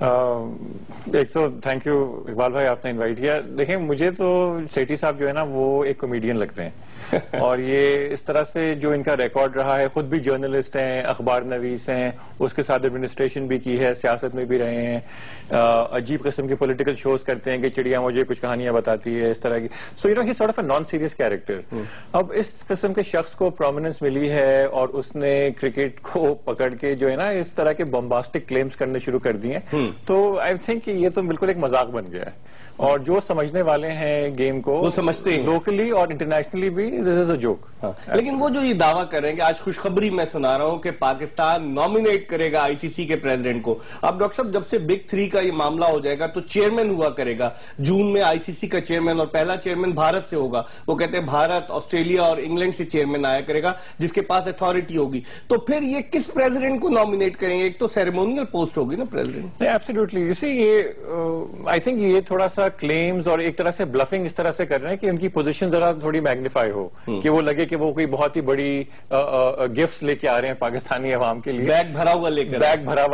ایک تو thank you Iqbal بھائی، آپ نے انوائٹ کیا. دیکھیں مجھے تو سیٹھی صاحب جو ہے نا وہ ایک کامیڈین لگتے ہیں اور یہ اس طرح سے جو ان کا ریکارڈ رہا ہے، خود بھی جرنلسٹ ہیں، اخبار نویس ہیں، اس کے ساتھ ایڈمنسٹریشن بھی کی ہے، سیاست میں بھی رہے ہیں، عجیب قسم کے پولیٹیکل شوز کرتے ہیں کہ چڑیا مجھے کچھ کہانیاں بتاتی ہے اس طرح کی. So he sort of a non serious character. اب اس قسم کے شخص کو پرومیننس ملی ہے اور اس نے کرکٹ کو پکڑ کے جو ہے نا اس طرح کے بمباسٹک کلیمز کرنے شروع کر دیے، تو آئی تھنک کہ یہ تو بالکل ایک مذاق بن گیا ہے. اور جو سمجھنے والے ہیں گیم کو وہ سمجھتے ہیں لوکلی اور انٹرنیشنلی بھی، دس از اے جوک. لیکن وہ جو یہ دعویٰ کر رہے ہیں کہ آج خوشخبری میں سنا رہا ہوں کہ پاکستان نامینیٹ کرے گا آئی سی سی کے پریزیڈنٹ کو. اب ڈاکٹر صاحب جب سے بگ 3 کا یہ معاملہ ہو جائے گا تو چیئرمین ہوا کرے گا جون میں آئی سی سی کا چیئرمین، اور پہلا چیئرمین بھارت سے ہوگا. وہ کہتے ہیں بھارت، آسٹریلیا اور انگلینڈ سے چیئرمین آیا کرے گا جس کے پاس اتھارٹی ہوگی. تو پھر یہ کس پریزیڈنٹ کو نامینیٹ کریں گے؟ ایک تو سیریمونیل پوسٹ ہوگی نا پریزیڈنٹ. ایبسلیوٹلی. یو سی یہ آئی تھنک یہ تھوڑا سا کلیمز اور ایک طرح سے بلفنگ اس طرح سے کر رہے ہیں کہ ان کی پوزیشن ذرا تھوڑی میگنیفائی ہو، کہ وہ لگے کہ وہ کوئی بہت ہی بڑی گفٹس لے کے آ رہے ہیں پاکستانی عوام کے لیے، بیگ بھرا ہوا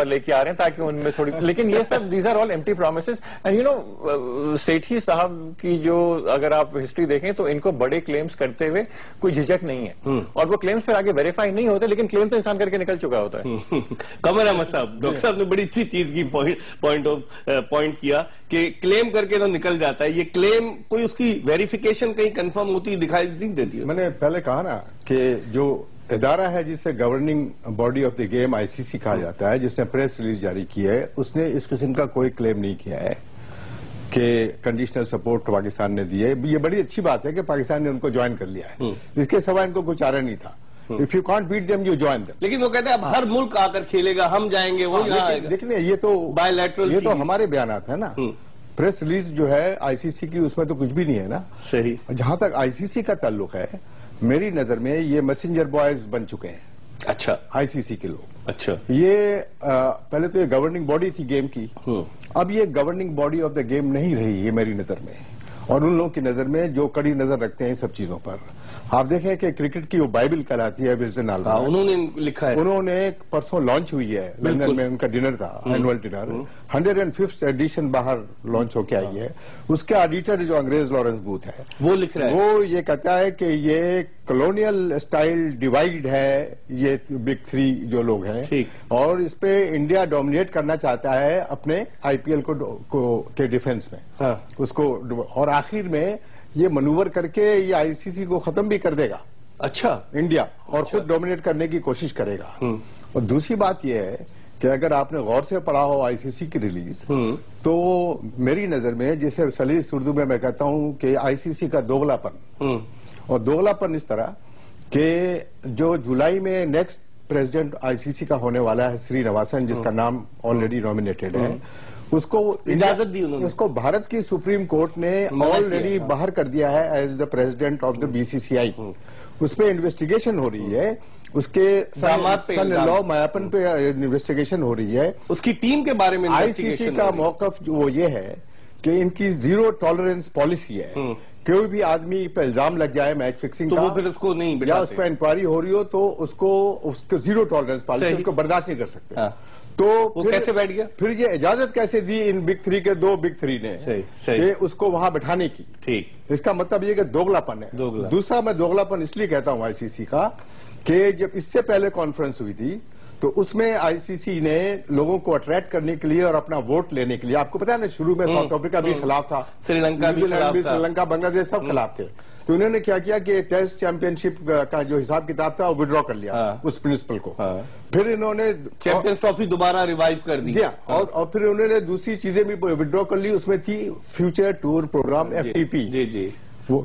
لے کے آ رہے ہیں تاکہ ان میں تھوڑی. لیکن یہ سب these are all empty promises. And you know Sethi صاحب کی جو اگر آپ ہسٹری دیکھیں تو ان کو بڑے کلیمز کرتے ہوئے کوئی جھجک نہیں ہے، اور وہ کلیمز پھر آگے ویریفائی نہیں ہوتے، لیکن کلیم تو انسان کر کے نکل چکا ہوتا ہے. قمر احمد صاحب، ڈاکٹر صاحب نے بڑی اچھی چیز کی پوائنٹ کیا کہ کلیم کر کے تو نکل جاتا ہے. یہ کلیم کوئی اس کی ویریفیکیشن کہیں کنفرم ہوتی دکھائی نہیں دیتی ہے. میں نے پہلے کہا نا کہ جو ادارہ ہے جسے governing body of the game I C C کہا جاتا ہے، جس نے پریس ریلیز جاری کی ہے، اس نے اس قسم کا کوئی کلیم نہیں کیا ہے کہ کنڈیشنل سپورٹ پاکستان نے دی ہے. یہ بڑی اچھی بات ہے کہ پاکستان نے ان کو جوائن کر لیا ہے، اس کے سوا ان کو کوئی چارہ نہیں تھا. If you can't beat them, you join them. لیکن وہ کہتے ہیں اب ہر ملک آ کر کھیلے گا، ہم جائیں گے، وہ دیکھیں یہ تو ہمارے بیانات ہیں نا. پریس ریلیز جو ہے آئی سی سی کی، اس میں تو کچھ بھی نہیں ہے نا. صحیح. جہاں تک آئی سی سی کا تعلق ہے، میری نظر میں یہ میسنجر بوائز بن چکے ہیں. اچھا. آئی سی سی کے لوگ. اچھا. یہ پہلے تو یہ گورننگ باڈی تھی گیم کی، اب یہ governing body of the game نہیں رہی، یہ میری نظر میں اور ان لوگوں کی نظر میں جو کڑی نظر رکھتے ہیں ان سب چیزوں پر. آپ دیکھیں کہ کرکٹ کی وہ بائبل کہلاتی ہے وزڈن آلبم، انہوں نے لکھا ہے. انہوں نے پرسوں لانچ ہوئی ہے لندن میں، ان کا ڈنر تھا، اینول ڈنر. 105th ایڈیشن باہر لانچ ہو کے آئی ہے. اس کا ایڈیٹر جو انگریز لارنس بوتھ ہے، وہ لکھ رہا ہے، وہ یہ کہتا ہے کہ یہ کلونیل اسٹائل ڈیوائیڈ ہے یہ بگ 3 جو لوگ ہیں، اور اس پہ انڈیا ڈومینیٹ کرنا چاہتا ہے اپنے آئی پی ایل کے ڈیفنس میں اس کو، اور آخر میں یہ منور کر کے یہ آئی سی سی کو ختم بھی کر دے گا. اچھا. انڈیا، اور خود ڈومینیٹ کرنے کی کوشش کرے گا. اور دوسری بات یہ ہے کہ اگر آپ نے غور سے پڑھا ہو آئی سی سی کی ریلیز، تو میری نظر میں جیسے سلیس اردو میں کہتا ہوں کہ آئی سی سی کا دوغلا پن، اور دوغلا پن اس طرح کہ جو جولائی میں نیکسٹ پریزیڈنٹ آئی سی سی کا ہونے والا ہے سری نواسن، جس کا نام آلریڈی نامینیٹڈ ہے، اس کو اجازت دی انہوں نے، اس کو بھارت کی سپریم کورٹ نے آلریڈی باہر کر دیا ہے as the president of the B C C I. اس پہ انویسٹیگیشن ہو رہی ہے، اس کے سن لا میاپن پہ انویسٹیگیشن ہو رہی ہے. اس کی ٹیم کے بارے میں آئی سی سی کا موقف وہ یہ ہے کہ ان کی زیرو ٹالرنس پالیسی ہے. کوئی بھی آدمی پہ الزام لگ جائے میچ فکسنگ کا، تو وہ پھر اس کو نہیں یا اس پہ انکوائری ہو رہی ہو تو اس کو زیرو ٹالرنس پالیسی، اس کو برداشت نہیں کر سکتے. تو وہ کیسے بیٹھ گیا؟ پھر یہ اجازت کیسے دی ان بگ 3 کے 2 بگ 3 نے کہ اس کو وہاں بٹھانے کی؟ ٹھیک. اس کا مطلب یہ کہ دوغلا پن ہے. دوسرا میں دوغلا پن اس لیے کہتا ہوں آئی سی سی کا کہ جب اس سے پہلے کانفرنس ہوئی تھی تو اس میں آئی سی سی نے لوگوں کو اٹریکٹ کرنے کے لیے اور اپنا ووٹ لینے کے لیے، آپ کو پتا ہے نا شروع میں ساؤتھ افریقہ بھی خلاف تھا، سری لنکا بھی، سری لنکا، بنگلہ دیش سب خلاف تھے. تو انہوں نے کیا کیا کہ ٹیسٹ چیمپئن شپ کا جو حساب کتاب تھا وہ وڈرا کر لیا اس پرنسپل کو. پھر انہوں نے چیمپئنز ٹرافی دوبارہ ریوائیو کر دی، اور پھر انہوں نے دوسری چیزیں بھی وڈرا کر لی. اس میں تھی future tour program F T P,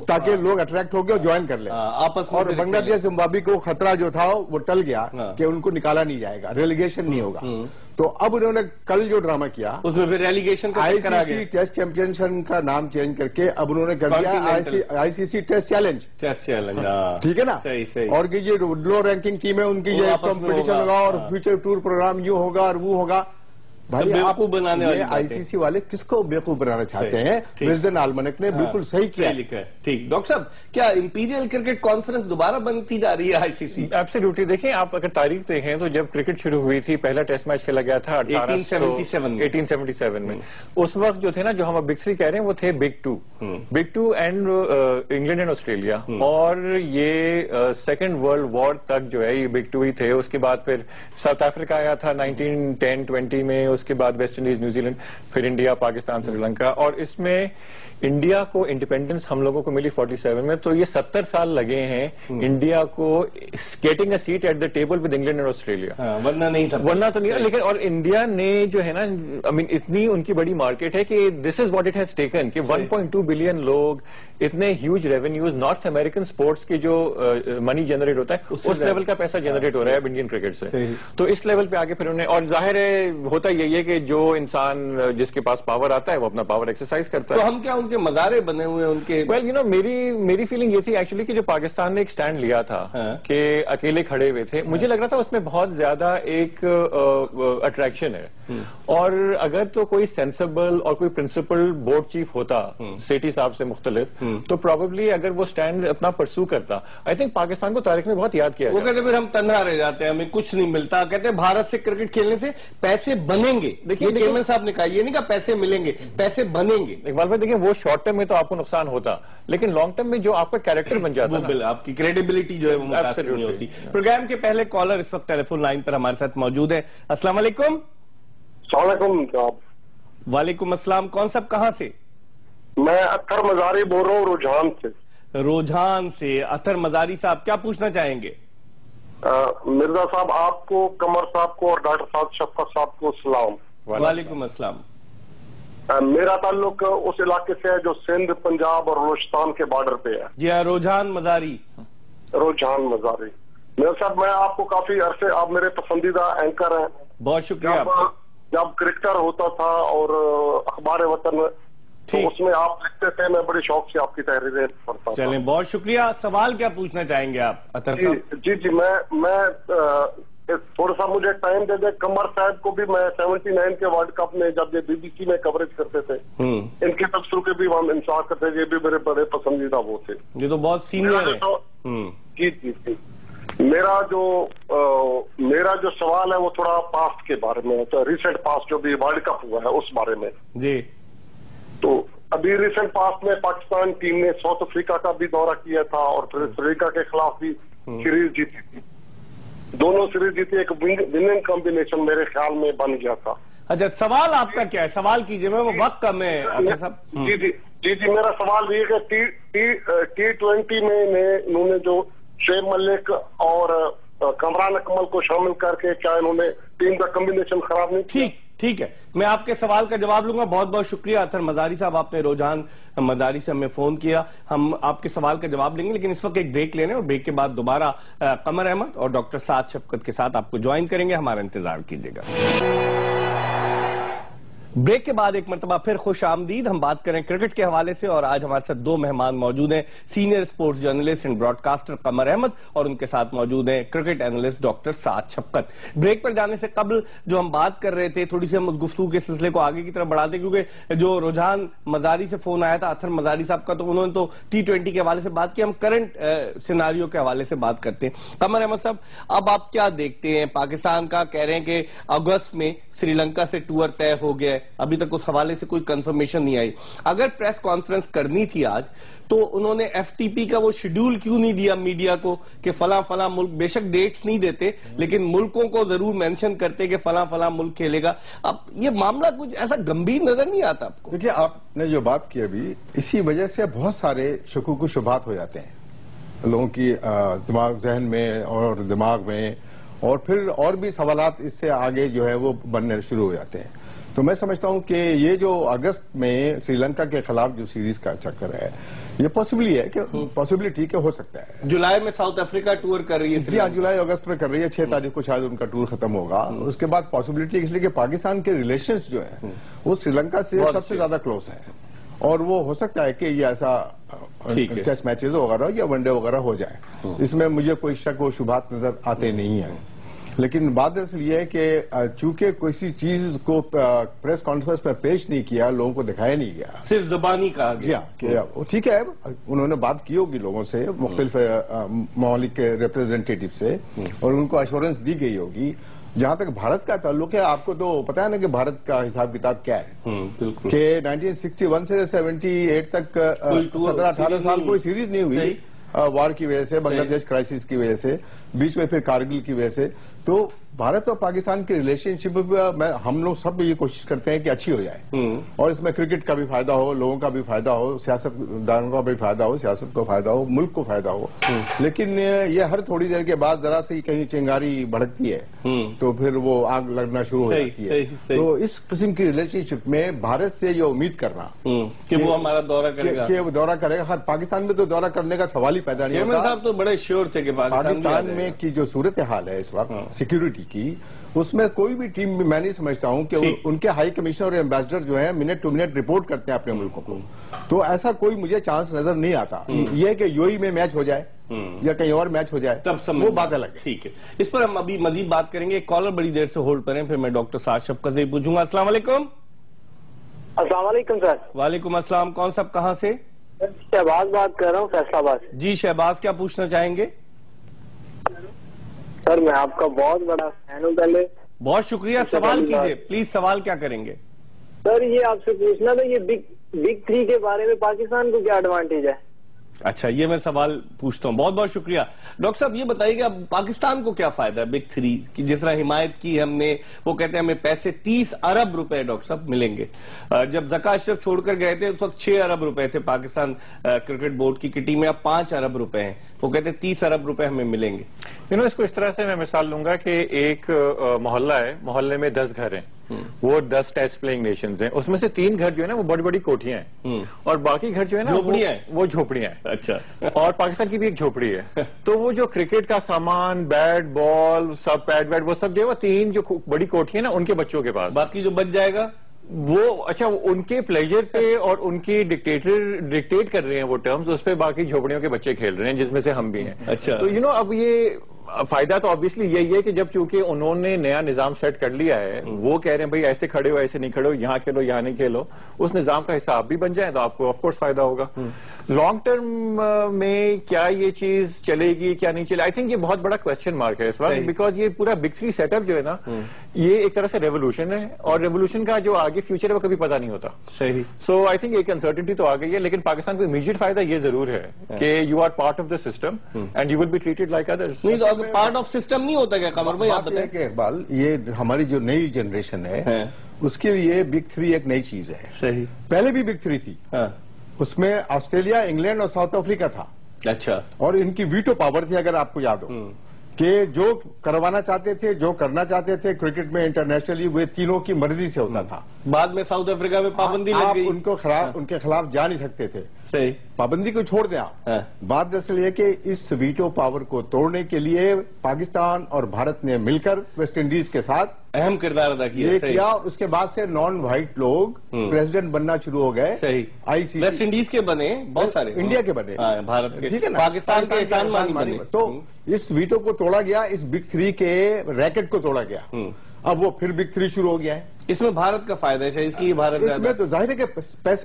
تاکہ لوگ اٹریکٹ ہو گئے جوائن کر لیں آپس میں. اور بنگلہ دیش زمبابوے کو خطرہ جو تھا وہ ٹل گیا کہ ان کو نکالا نہیں جائے گا، ریلیگیشن نہیں ہوگا. تو اب انہوں نے کل جو ڈرامہ کیا اس میں پھر ریلیگیشن کا آئی سی سی ٹیسٹ چیمپئن شپ کا نام چینج کر کے اب انہوں نے کر دیا آئی سی سی ٹیسٹ چیلنج. ٹھیک ہے نا. اور کہ یہ لو رینکنگ ٹیم ہے ان کی یہ کمپٹیشن ہوگا اور فیوچر ٹور پروگرام یوں ہوگا اور وہ ہوگا. بھائی بیوقوف بنانے والی باتیں. آئی سی سی والے کس کو بیوقوف بنانا چاہتے ہیں؟ وزڈن آلمنک نے بالکل صحیح کیا. ٹھیک. ڈاکٹر صاحب کیا امپیریل کرکٹ کانفرنس دوبارہ بنتی جا رہی ہے آئی سی سی؟ ایبسلیوٹلی. دیکھیں آپ اگر تاریخ دیکھیں تو جب کرکٹ شروع ہوئی تھی پہلا ٹیسٹ میچ کھیلا گیا تھا 1877 میں. اس وقت جو تھے نا جو ہم بگ تھری کہہ رہے ہیں وہ تھے big two and England and Australia. اور یہ سیکنڈ ورلڈ وار تک جو ہے یہ بگ ٹو ہی تھے. اس کے بعد پھر ساؤتھ افریقہ آیا تھا 1910-20 میں. اس کے بعد ویسٹ انڈیز نیوزی لینڈ, پھر انڈیا, پاکستان, سری لنکا. اور اس میں انڈیا کو انڈیپینڈنس ہم لوگوں کو ملی 47 میں. تو یہ 70 سال لگے ہیں انڈیا کو getting a seat at the table with England and Australia. ورنہ نہیں تھا, ورنہ تو نہیں. لیکن اور انڈیا نے جو ہے نا اتنی ان کی بڑی مارکیٹ ہے کہ this is what it has taken کہ 1.2 بلین لوگ, اتنے huge revenues. North American sports کی جو منی جنریٹ ہوتا ہے اس لیول کا پیسہ جنریٹ ہو رہا ہے انڈین کرکٹ سے. تو اس لیول پہ آگے پھر انہیں, اور ظاہر ہے ہوتا یہی ہے کہ جو انسان جس کے پاس پاور آتا ہے وہ اپنا پاور ایکسرسائز کرتا ہے. تو ہم کیا ان کے مزارے بنے ہوئے ان کے؟ ویل میری فیلنگ یہ تھی ایکچولی کہ جو پاکستان نے ایک سٹینڈ لیا تھا کہ اکیلے کھڑے ہوئے تھے, مجھے لگ رہا تھا اس میں بہت زیادہ ایک اٹریکشن ہے. اور اگر تو کوئی سینسیبل اور کوئی پرنسپل بورڈ چیف ہوتا سیٹھی صاحب سے مختلف, تو پروبیبلی اگر وہ سٹینڈ اپنا پرسو کرتا, آئی تھنک پاکستان کو تاریخ میں بہت یاد کیا. وہ کہتے پھر ہم تنہا رہ جاتے ہیں, ہمیں کچھ نہیں ملتا. کہتے ہیں بھارت سے کرکٹ کھیلنے سے پیسے بنیں گے. دیکھیے چیئرمین صاحب نے کہا, یہ نہیں کہا پیسے ملیں گے, پیسے بنیں گے. اقبال بھائی دیکھیں وہ شارٹ ٹرم میں تو آپ کو نقصان ہوتا, لیکن لانگ ٹرم میں جو آپ کا کیریکٹر بن جاتا ہے, آپ کی کریڈیبلٹی جو ہے وہ متاثر نہیں ہوتی. پروگرام کے پہلے کالر اس وقت ٹیلی فون لائن پر ہمارے ساتھ موجود ہے. السلام علیکم. السلام علیکم صاحب. وعلیکم السلام. کون صاحب کہاں سے؟ میں اطہر مزاری بول رہا ہوں رجحان سے. رجحان سے. اطہر مزاری صاحب کیا پوچھنا چاہیں گے؟ مرزا صاحب آپ کو, قمر صاحب کو اور ڈاکٹر صاحب شفقت صاحب کو سلام. وعلیکم السلام. میرا تعلق اس علاقے سے ہے جو سندھ, پنجاب اور بلوچستان کے بارڈر پہ ہے. جی ہاں, رجحان مزاری. رجحان مزاری. میرا صاحب میں آپ کو کافی عرصے, آپ میرے پسندیدہ اینکر ہیں. بہت شکریہ. جب کرکٹر ہوتا تھا اور اخبار وطن, تو اس میں آپ لکھتے تھے, میں بڑے شوق سے آپ کی تحریریں پڑھتا تھا. چلیں بہت شکریہ. سوال کیا پوچھنا چاہیں گے آپ اطہر صاحب؟ جی میں تھوڑا سا مجھے ٹائم دے دیں. قمر صاحب کو بھی میں 79 کے ورلڈ کپ میں جب یہ بی بی سی میں کوریج کرتے تھے, ان کے تبصروں کے بھی ہم انصاف کرتے تھے, یہ بھی میرے بڑے پسندیدہ وہ تھے. یہ تو بہت سینئر ہے. جی میرا جو سوال ہے وہ تھوڑا پاسٹ کے بارے میں, ریسنٹ پاسٹ جو بھی ورلڈ کپ ہوا ہے اس بارے میں. جی تو ابھی ریسنٹ پاسٹ میں پاکستان ٹیم نے ساؤتھ افریقہ کا بھی دورہ کیا تھا اور پھر افریقہ کے خلاف بھی سیریز جیتی تھی. دونوں سیریز جیتی, ایک وننگ کمبینیشن میرے خیال میں بن گیا تھا. اچھا سوال آپ کا کیا ہے؟ سوال کیجئے, میں وقت کم ہے. جی میرا سوال یہ ہے کہ T20 میں انہوں نے جو شعیب ملک اور کمران اکمل کو شامل کر کے, کیا انہوں نے ٹیم کا کمبینیشن خراب نہیں کیا؟ ٹھیک ہے, میں آپ کے سوال کا جواب لوں گا. بہت بہت شکریہ اطہر مزاری صاحب, آپ نے رجحان مزاری سے ہمیں فون کیا. ہم آپ کے سوال کا جواب لیں گے, لیکن اس وقت ایک بریک لینے, اور بریک کے بعد دوبارہ قمر احمد اور ڈاکٹر سعد شفقت کے ساتھ آپ کو جوائن کریں گے. ہمارا انتظار کیجیے گا. بریک کے بعد ایک مرتبہ پھر خوش آمدید. ہم بات کریں کرکٹ کے حوالے سے, اور آج ہمارے ساتھ دو مہمان موجود ہیں. Senior sports journalist and broadcaster Qamar Ahmed, اور ان کے ساتھ موجود ہیں cricket analyst doctor Saad Shafqat. Break پر جانے سے قبل جو ہم بات کر رہے تھے, تھوڑی سی ہم اس گفتگو کے سلسلے کو آگے کی طرف بڑھاتے, کیونکہ جو رجحان مزاری سے فون آیا تھا اطہر مزاری صاحب کا, تو انہوں نے تو T20 کے حوالے سے بات کی. ہم کرنٹ سیناریو کے حوالے سے بات کرتے ہیں. قمر احمد صاحب, اب آپ کیا دیکھتے ہیں؟ پاکستان کا کہہ رہے ہیں کہ اگست میں سری لنکا سے ٹور طے ہو گیا ہے, ابھی تک اس حوالے سے کوئی کنفرمیشن نہیں آئی. اگر پریس کانفرنس کرنی تھی آج, تو انہوں نے ایف ٹی پی کا وہ شیڈول کیوں نہیں دیا میڈیا کو کہ فلاں فلاں ملک, بے شک ڈیٹس نہیں دیتے لیکن ملکوں کو ضرور مینشن کرتے کہ فلاں فلاں ملک کھیلے گا. اب یہ معاملہ کچھ ایسا گمبھیر نظر نہیں آتا آپ کو؟ دیکھیے, آپ نے جو بات کی ابھی, اسی وجہ سے بہت سارے شکوک و شبہات ہو جاتے ہیں لوگوں کی ذہن میں اور دماغ میں, اور پھر اور بھی سوالات اس سے آگے جو ہے وہ بننے شروع ہو جاتے ہیں. تو میں سمجھتا ہوں کہ یہ جو اگست میں سری لنکا کے خلاف جو سیریز کا چکر ہے, یہ پاسبلی ہے کہ پاسبلٹی کہ ہو سکتا ہے. جولائی میں ساؤتھ افریقہ ٹور کر رہی ہے. جی ہاں, جولائی اگست میں کر رہی ہے. 6 تاریخ کو شاید ان کا ٹور ختم ہوگا. اس کے بعد پاسبلٹی, اس لیے کہ پاکستان کے ریلیشنز جو ہیں وہ سری لنکا سے سب سے زیادہ کلوز ہیں, اور وہ ہو سکتا ہے کہ یہ ایسا ٹیسٹ میچز وغیرہ یا ون ڈے وغیرہ ہو جائے. اس میں مجھے کوئی شک و شبہات نظر آتے نہیں ہیں. لیکن بات دراصل یہ ہے کہ چونکہ کسی چیز کو پریس کانفرنس میں پیش نہیں کیا، لوگوں کو دکھایا نہیں گیا، صرف زبانی کہا جی ہاں کہ ٹھیک ہے انہوں نے بات کی ہوگی لوگوں سے، مختلف ممالک کے ریپرزینٹیٹیو سے، اور ان کو ایشورنس دی گئی ہوگی۔ جہاں تک بھارت کا تعلق ہے، آپ کو تو پتا ہے نا کہ بھارت کا حساب کتاب کیا ہے، کہ 1961 سے 78 تک 17-18 سال کوئی سیریز نہیں ہوئی وار کی وجہ سے، بنگلہ دیش کرائسس کی وجہ سے، بیچ میں پھر کارگل کی وجہ سے۔ تو بھارت اور پاکستان کی ریلیشن شپ ہم لوگ سب یہ کوشش کرتے ہیں کہ اچھی ہو جائے، اور اس میں کرکٹ کا بھی فائدہ ہو، لوگوں کا بھی فائدہ ہو، سیاست دانوں کا بھی فائدہ ہو، سیاست کو فائدہ ہو، ملک کو فائدہ ہو۔ لیکن یہ ہر تھوڑی دیر کے بعد ذرا سی کہیں چنگاری بھڑکتی ہے تو پھر وہ آگ لگنا شروع ہو جاتی ہے۔ تو اس قسم کی ریلیشن شپ میں بھارت سے یہ امید کرنا کہ وہ ہمارا دورہ کرے گا، کہ وہ دورہ کرے گا، پاکستان میں تو دورہ کرنے کا سوال ہی پیدا نہیں ہوتا۔ صاحب تو بڑے شیور تھے کہ پاکستان میں کی جو صورتحال ہے اس وقت سیکیورٹی کی، اس میں کوئی بھی ٹیم میں نہیں سمجھتا ہوں کہ ان کے ہائی کمشنر اور ایمبیسڈر جو ہیں منٹ ٹو منٹ رپورٹ کرتے ہیں اپنے ملکوں کو، تو ایسا کوئی مجھے چانس نظر نہیں آتا۔ یہ کہ یو ای میں میچ ہو جائے یا کہیں اور میچ ہو جائے تب وہ بات الگ ہے۔ ٹھیک ہے، اس پر ہم ابھی مزید بات کریں گے۔ ایک کالر بڑی دیر سے ہولڈ پر ہیں، پھر میں ڈاکٹر سعد شفقت سے پوچھوں گا۔ السلام علیکم۔ السلام علیکم سر۔ وعلیکم السلام، کون صاحب کہاں سے؟ شہباز بات کر رہا ہوں فیصلہ آباد سے۔ جی شہباز، کیا پوچھنا چاہیں گے؟ سر میں آپ کا بہت بڑا فین ہوں، پہلے بہت شکریہ، سوال کیجئے پلیز، سوال کیا کریں گے؟ سر یہ آپ سے پوچھنا تھا، یہ بگ 3 کے بارے میں پاکستان کو کیا ایڈوانٹیج ہے؟ اچھا، یہ میں سوال پوچھتا ہوں، بہت بہت شکریہ۔ ڈاکٹر صاحب یہ بتائیے گا پاکستان کو کیا فائدہ ہے بگ 3 کی؟ جس طرح حمایت کی ہم نے، وہ کہتے ہیں ہمیں پیسے 30 ارب روپے ڈاکٹر صاحب ملیں گے۔ جب زکا اشرف چھوڑ کر گئے تھے اس وقت 6 ارب روپے تھے پاکستان کرکٹ بورڈ کی کٹی میں، اب 5 ارب روپے ہیں، وہ کہتے ہیں 30 ارب روپے ہمیں ملیں گے۔ اس کو اس طرح سے میں مثال لوں گا کہ ایک محلہ ہے، محلے میں 10 گھر ہیں، وہ 10 ٹیسٹ پلئنگ نیشنز ہیں، اس میں سے 3 گھر جو ہے نا وہ بڑی بڑی کوٹھیاں ہیں، اور باقی گھر جو ہے نا وہ جھوپڑیاں ہیں۔ اچھا، اور پاکستان کی بھی ایک جھوپڑی ہے۔ تو وہ جو کرکٹ کا سامان، بیٹ بال، سب پیڈ ویڈ، وہ سب جو ہے وہ 3 جو بڑی کوٹھی ہیں نا ان کے بچوں کے پاس، باقی جو بچ جائے گا وہ اچھا ان کے پلیجر پہ اور ان کی ڈکٹیٹ کر رہے ہیں وہ ٹرمز، اس پہ باقی جھوپڑیوں کے بچے کھیل رہے ہیں، جس میں سے ہم بھی ہیں۔ اچھا، تو اب یہ فائدہ تو آبویسلی یہی ہے کہ جب چونکہ انہوں نے نیا نظام سیٹ کر لیا ہے، وہ کہہ رہے ہیں بھائی ایسے کھڑے ہو، ایسے نہیں کھڑے ہو، یہاں کھیلو یہاں نہیں کھیلو، اس نظام کا حصہ آپ بھی بن جائیں تو آپ کو آف کورس فائدہ ہوگا۔ لانگ ٹرم میں کیا یہ چیز چلے گی کیا نہیں چلے، آئی تھنک یہ بہت بڑا کوشچن مارک ہے اس وقت، بیکاز یہ پورا بگ 3 سیٹ اپ جو ہے نا یہ ایک طرح سے ریولوشن ہے، اور ریولوشن کا جو آگے فیوچر ہے وہ کبھی پتہ نہیں ہوتا۔ صحیح۔ سو آئی تھنک ایک انسرٹنٹی تو آ گئی ہے، لیکن پاکستان کو امیجیٹ فائدہ یہ ضرور ہے کہ you are part of the system and you will be treated like others. Part of system نہیں ہوتا کیا قمر بھائی؟ آپ بتائیں کہ اقبال، یہ ہماری جو نئی جنریشن ہے اس کے لیے بگ 3 ایک نئی چیز ہے۔ صحیح، پہلے بھی بگ 3 تھی، اس میں آسٹریلیا، انگلینڈ اور ساؤتھ افریقہ تھا۔ اچھا، اور ان کی ویٹو پاور تھی، اگر آپ کو یاد ہو، کہ جو کروانا چاہتے تھے، جو کرنا چاہتے تھے کرکٹ میں انٹرنیشنلی، وہ تینوں کی مرضی سے ہوتا تھا۔ بعد میں ساؤتھ افریقہ میں پابندی لگ گئی، ان کے خلاف جا نہیں سکتے تھے۔ صحیح، پابندی کو چھوڑ دیں آپ۔ بات دراصل یہ کہ اس ویٹو پاور کو توڑنے کے لیے پاکستان اور بھارت نے مل کر ویسٹ انڈیز کے ساتھ اہم کردار ادا کیا۔ یہ کیا، اس کے بعد سے نان وائٹ لوگ پریزیڈنٹ بننا شروع ہو گئے۔ صحیح، آئی سی ویسٹ انڈیز کے بنے، بہت سارے انڈیا کے بنے، بھارت کے، ٹھیک ہے نا، پاکستان کے احسان مانی بنے۔ تو اس ویٹو کو توڑا گیا، اس بگ 3 کے ریکٹ کو توڑا گیا، اب وہ پھر بگ 3 شروع ہو گیا ہے۔ اس میں بھارت کا فائدہ ہے، اس لیے بھارت اس میں تو ظاہر ہے کہ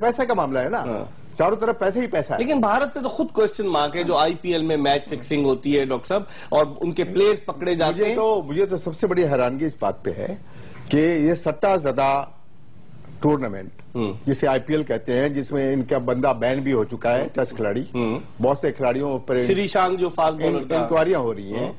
پیسے کا معاملہ ہے نا، چاروں طرف پیسے ہی پیسہ ہے۔ لیکن بھارت پہ تو خود کوسچن مارک ہے، جو آئی پی ایل میں میچ فکسنگ ہوتی ہے ڈاکٹر صاحب، اور ان کے پلیئرز پکڑے جاتے ہیں۔ مجھے تو سب سے بڑی حیرانگی اس بات پہ ہے کہ یہ سٹہ زدہ ٹورنامنٹ جسے آئی پی ایل کہتے ہیں، جس میں ان کا بندہ بین بھی ہو چکا ہے، ٹیسٹ کھلاڑی، بہت سے کھلاڑیوں پر سری شانک جو فاسٹ بالر تھا، انکوائریاں ہو رہی ہیں،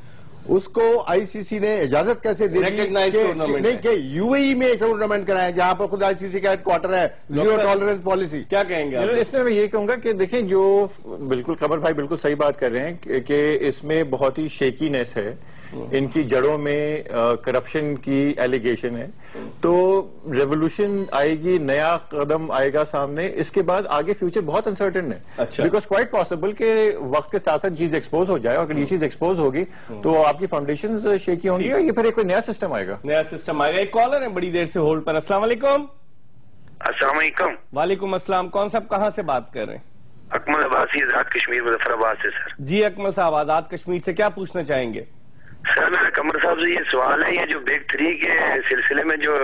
اس کو آئی سی سی نے اجازت کیسے دے دی کہ یو اے ای میں ٹورنامنٹ کرائیں، جہاں پر خود آئی سی سی کا ہیڈ کوارٹر ہے، زیرو ٹالرنس پالیسی؟ کیا کہیں گے اس میں یہ کہوں گا کہ دیکھیں، جو بالکل قمر بھائی بالکل صحیح بات کر رہے ہیں کہ اس میں بہت ہی شیکینس ہے، ان کی جڑوں میں کرپشن کی ایلیگیشن ہے، تو ریولوشن آئے گی، نیا قدم آئے گا سامنے، اس کے بعد آگے فیوچر بہت انسرٹن ہے، بیکاز کوائٹ پاسبل کہ وقت کے ساتھ ساتھ چیز ایکسپوز ہو جائے، اور اگر یہ چیز ایکسپوز ہوگی تو آپ کی فاؤنڈیشنز شیکی ہوں گی، اور یہ پھر ایک نیا سسٹم آئے گا۔ نیا سسٹم آئے گا۔ ایک کالر ہے بڑی دیر سے ہولڈ پر۔ السلام علیکم۔ السلام علیکم۔ وعلیکم السلام، کون صاحب کہاں سے بات کر رہے ہیں؟ اکمل عباسی، آزاد کشمیر، مظفر آباد سے سر۔ جی اکمل صاحب، آزاد کشمیر سے کیا پوچھنا چاہیں گے؟ سر میرا قمر صاحب سے یہ سوال ہے، یہ جو بگ 3 کے سلسلے میں جو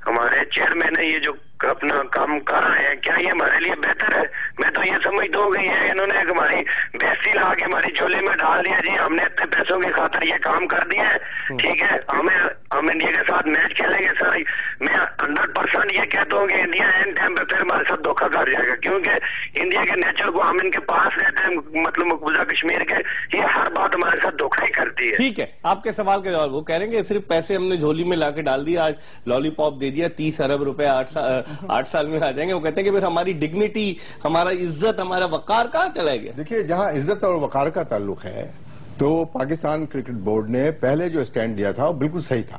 ہمارے چیئرمین ہے یہ جو اپنا کام کر رہے ہیں، کیا یہ ہمارے لیے بہتر ہے؟ میں تو یہ سمجھتا ہوں کہ یہ انہوں نے ہماری بیستی لا کے ہماری جھولی میں ڈال دیا، جی ہم نے اتنے پیسوں کی خاطر یہ کام کر دیا ہے، ٹھیک ہے، ہم انڈیا کے ساتھ میچ کھیلیں گے سر، میں 100% یہ کہتا ہوں کہ انڈیا اینڈ ٹائم پہ پھر ہمارے ساتھ دھوکہ کر جائے گا، کیونکہ انڈیا کے نیچر کو ہم ان کے پاس رہتے ہیں، مطلب مقبوضہ کشمیر کے، یہ ہر بات ہمارے ساتھ دھوکہ ہی کرتی ہے۔ ٹھیک ہے، آپ کے سوال کا جواب، وہ کہہ رہے ہیں کہ صرف پیسے ہم نے جھولی میں لا کے ڈال دیا، آج لالی پاپ دے دیا، 30 ارب روپے 8 سال میں آ جائیں گے۔ وہ کہتے ہیں کہ پھر ہماری ڈگنیٹی، ہمارا عزت، ہمارا وقار کہاں چلا گیا؟ دیکھیے، جہاں عزت اور وقار کا تعلق ہے تو پاکستان کرکٹ بورڈ نے پہلے جو اسٹینڈ دیا تھا وہ بالکل صحیح تھا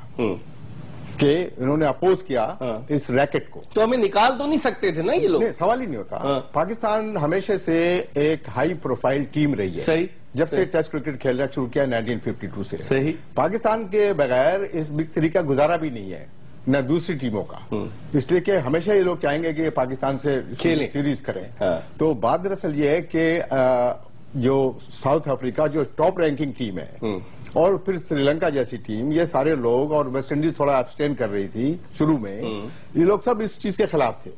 کہ انہوں نے اپوز کیا اس ریکٹ کو۔ تو ہمیں نکال تو نہیں سکتے تھے نا یہ لوگ؟ سوال ہی نہیں ہوتا۔ پاکستان ہمیشہ سے ایک ہائی پروفائل ٹیم رہی ہے، صحیح، جب سے ٹیسٹ کرکٹ کھیلنا شروع کیا 1952 سے۔ صحیح، پاکستان کے بغیر اس بگ 3 کا گزارا بھی نہیں ہے، نہ دوسری ٹیموں کا، اس لیے کہ ہمیشہ یہ لوگ چاہیں گے کہ پاکستان سے سیریز کریں۔ تو بات دراصل یہ ہے کہ جو ساؤتھ افریقہ جو ٹاپ رینکنگ ٹیم ہے اور پھر سری لنکا جیسی ٹیم، یہ سارے لوگ، اور ویسٹ انڈیز تھوڑا ابسٹین کر رہی تھی شروع میں، یہ لوگ سب اس چیز کے خلاف تھے۔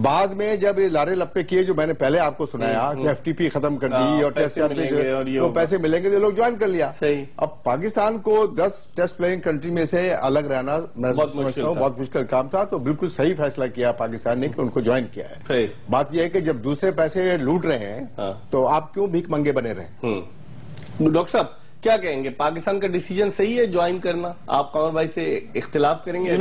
بعد میں جب یہ لارے لپے کیے جو میں نے پہلے آپ کو سنایا کہ ایف ٹی پی ختم کر دی اور ٹیسٹ تو پیسے ملیں گے، یہ لوگ جوائن کر لیا۔ اب پاکستان کو 10 ٹیسٹ پلئنگ کنٹری میں سے الگ رہنا میں سمجھتا ہوں بہت مشکل کام تھا، تو بالکل صحیح فیصلہ کیا پاکستان نے کہ ان کو جوائن کیا ہے۔ بات یہ ہے کہ جب دوسرے پیسے لوٹ رہے ہیں تو آپ کیوں بھیک منگے بنے رہے؟ ڈاکٹر صاحب کیا کہیں گے، پاکستان کا ڈیسیجن صحیح ہے جوائن کرنا؟ آپ قمر بھائی سے اختلاف کریں گے؟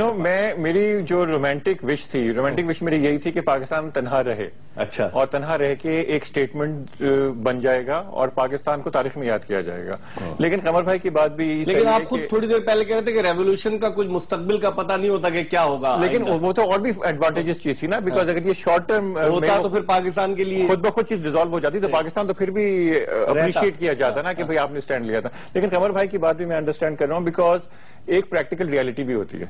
میری جو رومانٹک وش تھی، رومانٹک وش میری یہی تھی کہ پاکستان تنہا رہے، اچھا، اور تنہا رہ کے ایک سٹیٹمنٹ بن جائے گا اور پاکستان کو تاریخ میں یاد کیا جائے گا۔ لیکن قمر بھائی کی بات بھی، لیکن آپ خود تھوڑی دیر پہلے کہہ رہے تھے کہ ریولیوشن کا کچھ مستقبل کا پتہ نہیں ہوتا کہ کیا ہوگا، لیکن وہ تو اور بھی ایڈوانٹیجز چیز تھی نا، بیکاز اگر یہ شارٹ ٹرم ہوتا تو پھر پاکستان کے لیے خود بخود چیز ڈیزالو ہو جاتی تو پاکستان تو پھر بھی اپریشیٹ کیا جاتا نا کہ بھائی آپ نے اسٹینڈ لیا تھا۔ لیکن قمر بھائی کی بات بھی میں انڈرسٹینڈ کر رہا ہوں، بیکاز ایک پریکٹیکل ریالٹی بھی ہوتی ہے،